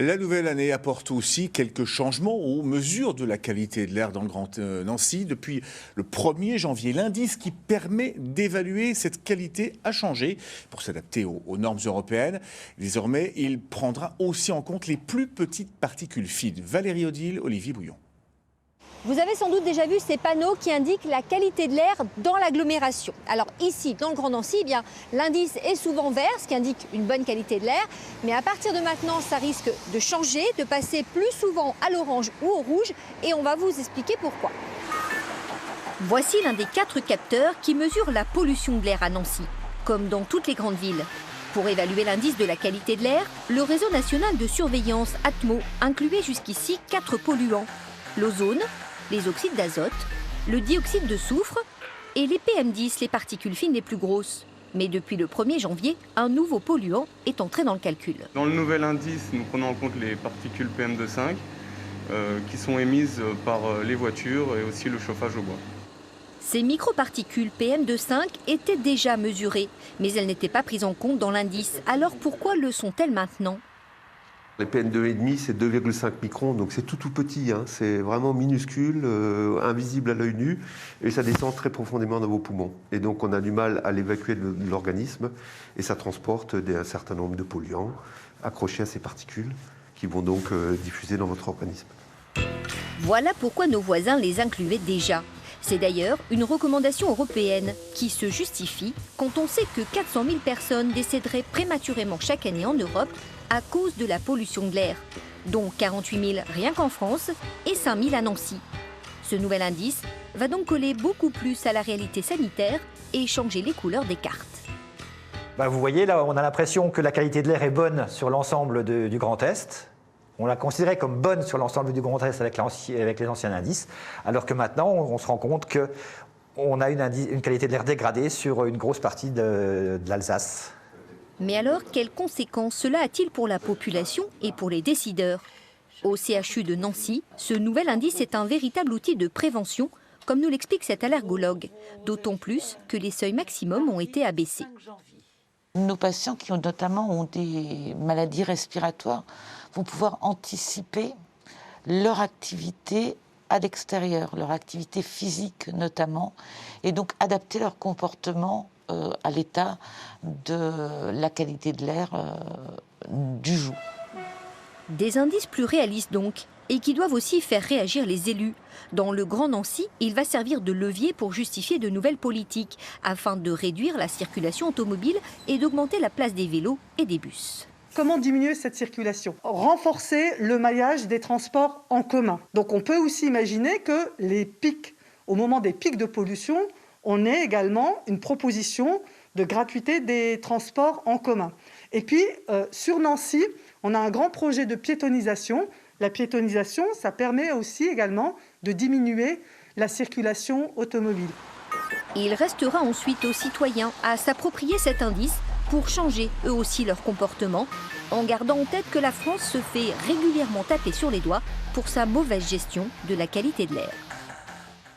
La nouvelle année apporte aussi quelques changements aux mesures de la qualité de l'air dans le Grand Nancy. Depuis le 1er janvier, l'indice qui permet d'évaluer cette qualité a changé pour s'adapter aux normes européennes. Désormais, il prendra aussi en compte les plus petites particules fines. Valérie Odile, Olivier Bouillon. Vous avez sans doute déjà vu ces panneaux qui indiquent la qualité de l'air dans l'agglomération. Alors ici, dans le Grand Nancy, eh bien, l'indice est souvent vert, ce qui indique une bonne qualité de l'air. Mais à partir de maintenant, ça risque de changer, de passer plus souvent à l'orange ou au rouge. Et on va vous expliquer pourquoi. Voici l'un des 4 capteurs qui mesurent la pollution de l'air à Nancy, comme dans toutes les grandes villes. Pour évaluer l'indice de la qualité de l'air, le réseau national de surveillance Atmo incluait jusqu'ici 4 polluants. L'ozone, les oxydes d'azote, le dioxyde de soufre et les PM10, les particules fines les plus grosses. Mais depuis le 1er janvier, un nouveau polluant est entré dans le calcul. Dans le nouvel indice, nous prenons en compte les particules PM2,5 qui sont émises par les voitures et aussi le chauffage au bois. Ces microparticules PM2,5 étaient déjà mesurées, mais elles n'étaient pas prises en compte dans l'indice. Alors pourquoi le sont-elles maintenant ? Les PM2,5, c'est 2,5 microns, donc c'est tout petit, hein. C'est vraiment minuscule, invisible à l'œil nu, et ça descend très profondément dans vos poumons. Et donc on a du mal à l'évacuer de l'organisme, et ça transporte un certain nombre de polluants accrochés à ces particules, qui vont donc diffuser dans votre organisme. Voilà pourquoi nos voisins les incluaient déjà. C'est d'ailleurs une recommandation européenne qui se justifie quand on sait que 400 000 personnes décéderaient prématurément chaque année en Europe à cause de la pollution de l'air, dont 48 000 rien qu'en France et 5 000 à Nancy. Ce nouvel indice va donc coller beaucoup plus à la réalité sanitaire et changer les couleurs des cartes. Vous voyez, là, on a l'impression que la qualité de l'air est bonne sur l'ensemble du Grand Est. On l'a considérée comme bonne sur l'ensemble du Grand Est avec les anciens indices, alors que maintenant, on se rend compte qu'on a une qualité de l'air dégradée sur une grosse partie de l'Alsace. Mais alors, quelles conséquences cela a-t-il pour la population et pour les décideurs ? Au CHU de Nancy, ce nouvel indice est un véritable outil de prévention, comme nous l'explique cet allergologue, d'autant plus que les seuils maximums ont été abaissés. Nos patients qui notamment ont des maladies respiratoires vont pouvoir anticiper leur activité à l'extérieur, leur activité physique notamment, et donc adapter leur comportement à l'état de la qualité de l'air du jour. Des indices plus réalistes donc, et qui doivent aussi faire réagir les élus. Dans le Grand Nancy, il va servir de levier pour justifier de nouvelles politiques, afin de réduire la circulation automobile et d'augmenter la place des vélos et des bus. Comment diminuer cette circulation ? Renforcer le maillage des transports en commun. Donc on peut aussi imaginer que au moment des pics de pollution, on ait également une proposition de gratuité des transports en commun. Et puis, sur Nancy, on a un grand projet de piétonisation. La piétonisation, ça permet aussi également de diminuer la circulation automobile. Il restera ensuite aux citoyens à s'approprier cet indice pour changer eux aussi leur comportement, en gardant en tête que la France se fait régulièrement taper sur les doigts pour sa mauvaise gestion de la qualité de l'air.